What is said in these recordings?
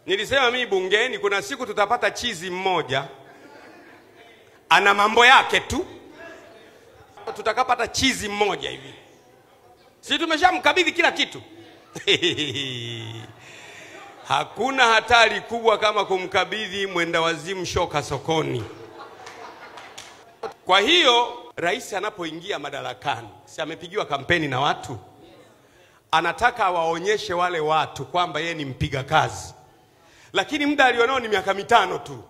Nilisema mimi bungeni kuna siku tutapata chizi mmoja ana mambo yake tu. Tutakapata chizi mmoja hivi. Si tumeshamkabidhi kila kitu. Hakuna hatari kubwa kama kumkabidhi mwenda wazimu shoka sokoni. Kwa hiyo rais anapoingia madarakani, si amepigiwa kampeni na watu, anataka waonyeshe wale watu kwamba yeye ni mpiga kazi. Lakini muda alionao ni miaka 5 tu.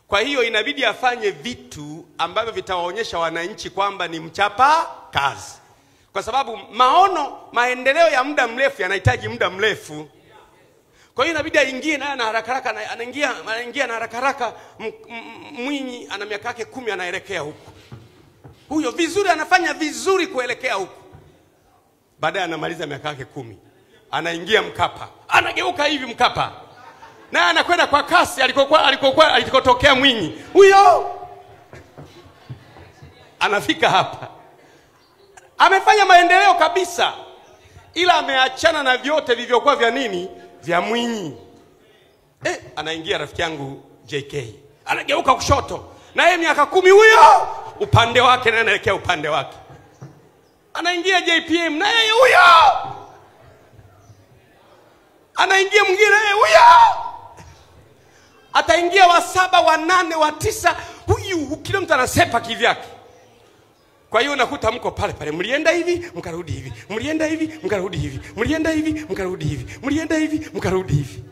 Kwa hiyo inabidi afanye vitu ambavyo vitawaonyesha wananchi kwamba ni mchapa kazi. Kwa sababu maendeleo ya muda mrefu yanahitaji muda mrefu. Kwa hiyo inabidi aingie naye na haraka haraka, anaingia na haraka haraka. Mwinyi ana miaka yake 10 anaelekea huko. Huyo vizuri, anafanya vizuri kuelekea huko. Baadaye anamaliza miaka yake 10. Anaingia Mkapa. Anageuka hivi Mkapa. Na anakwenda kwa kasi alikotokea Mwinyi. Huyo anafika hapa. Amefanya maendeleo kabisa. Ila ameachana na vyote vilivyokuwa vya nini? Vya Mwinyi. Anaingia rafiki yangu JK. Anageuka kushoto. Na yeye miaka 10 huyo upande wake na anaelekea upande wake. Anaingia JPM na yeye huyo. Anaingia mwingine huyo. Ataingia wa 7, wa 8, wa 9, huyu kila mtu anasepa kivyake. Kwa hiyo unakuta mko pale pale, mlienda hivi mkarudi hivi, mlienda hivi mkarudi hivi, mlienda hivi mkarudi hivi, mlienda hivi mkarudi hivi.